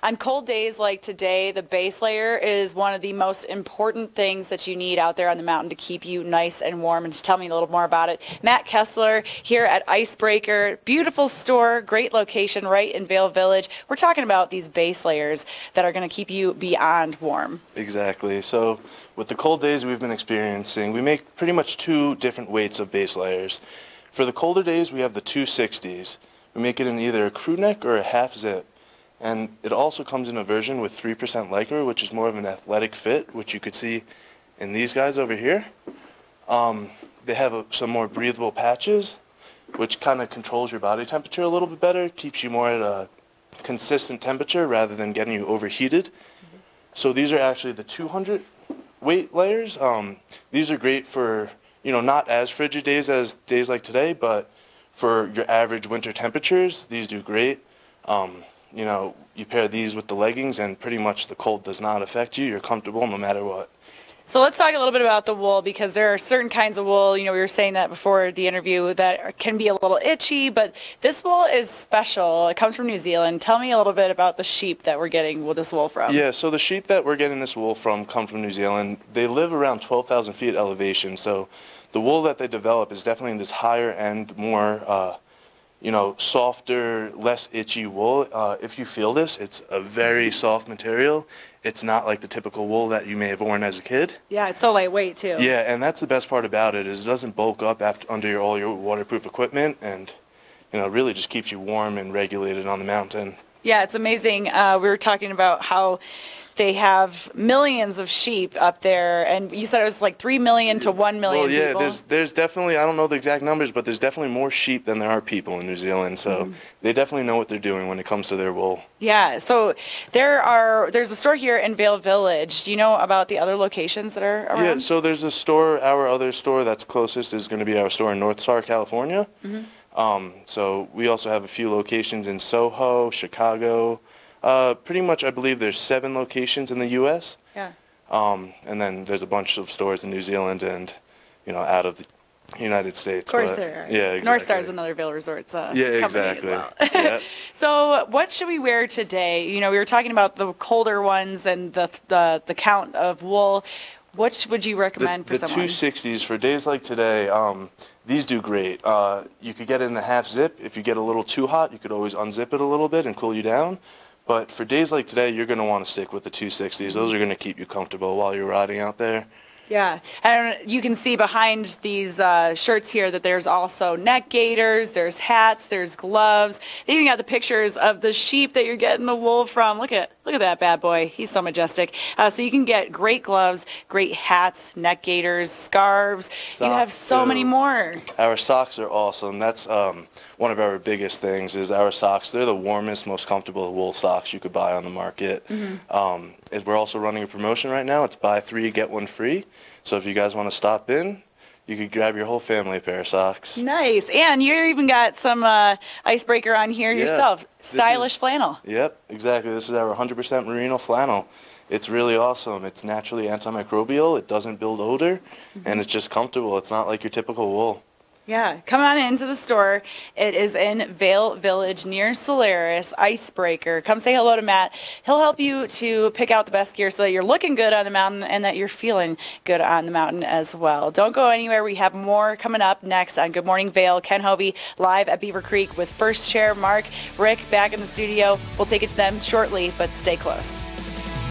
On cold days like today, the base layer is one of the most important things that you need out there on the mountain to keep you nice and warm. And to tell me a little more about it, Matt Kessler here at Icebreaker. Beautiful store, great location right in Vail Village. We're talking about these base layers that are going to keep you beyond warm. Exactly. So with the cold days we've been experiencing, we make pretty much two different weights of base layers. For the colder days, we have the 260s. We make it in either a crew neck or a half zip. And it also comes in a version with 3% Lycra, which is more of an athletic fit, which you could see in these guys over here. They have some more breathable patches, which kind of controls your body temperature a little bit better, keeps you more at a consistent temperature rather than getting you overheated. So these are actually the 200 weight layers. These are great for, not as frigid days as days like today, but for your average winter temperatures, these do great. You pair these with the leggings and pretty much the cold does not affect you. You're comfortable no matter what. So let's talk a little bit about the wool, because there are certain kinds of wool, we were saying that before the interview, that can be a little itchy, but this wool is special. It comes from New Zealand. Tell me a little bit about the sheep that we're getting this wool from. Yeah, so the sheep that we're getting this wool from come from New Zealand. They live around 12,000 feet elevation, so the wool that they develop is definitely in this higher end, more softer, less itchy wool. If you feel this, it's a very soft material. It's not like the typical wool that you may have worn as a kid. Yeah, it's so lightweight too. Yeah, and that's the best part about it, is it doesn't bulk up under all your waterproof equipment, and really just keeps you warm and regulated on the mountain. Yeah, it's amazing. We were talking about how they have millions of sheep up there, and you said it was like 3 million to 1 million people. Well, yeah, there's definitely, I don't know the exact numbers, but there's definitely more sheep than there are people in New Zealand, so they definitely know what they're doing when it comes to their wool. Yeah, so there's a store here in Vail Village. Do you know about the other locations that are around? Yeah, so there's a store, our other store that's closest is going to be our store in North Star, California. So we also have a few locations in Soho, Chicago. Pretty much, I believe there's 7 locations in the U.S. Yeah. And then there's a bunch of stores in New Zealand and, out of the United States. Of course there are. Yeah, exactly. North Star is another Vail Resorts company exactly. as well. Yep. So what should we wear today? We were talking about the colder ones and the count of wool. What would you recommend for someone? The 260s for days like today, these do great. You could get it in the half zip. If you get a little too hot, you could always unzip it a little bit and cool you down. But for days like today, you're going to want to stick with the 260s. Those are going to keep you comfortable while you're riding out there. Yeah, and you can see behind these shirts here that there's also neck gaiters, there's hats, there's gloves. They even got the pictures of the sheep that you're getting the wool from. Look at that bad boy. He's so majestic. So you can get great gloves, great hats, neck gaiters, scarves. You have so many more. Our socks are awesome. That's one of our biggest things is our socks. They're the warmest, most comfortable wool socks you could buy on the market. We're also running a promotion right now. It's buy 3, get 1 free. So if you guys want to stop in, you could grab your whole family a pair of socks. Nice. And you even got some Icebreaker on here yourself. Stylish flannel. Yep, exactly. This is our 100% merino flannel. It's really awesome. It's naturally antimicrobial. It doesn't build odor, and it's just comfortable. It's not like your typical wool. Yeah, come on into the store. It is in Vail Village near Solaris, Icebreaker. Come say hello to Matt. He'll help you to pick out the best gear so that you're looking good on the mountain and that you're feeling good on the mountain as well. Don't go anywhere. We have more coming up next on Good Morning Vail. Ken Hovey live at Beaver Creek with First Chair Mark, Rick back in the studio. We'll take it to them shortly, but stay close.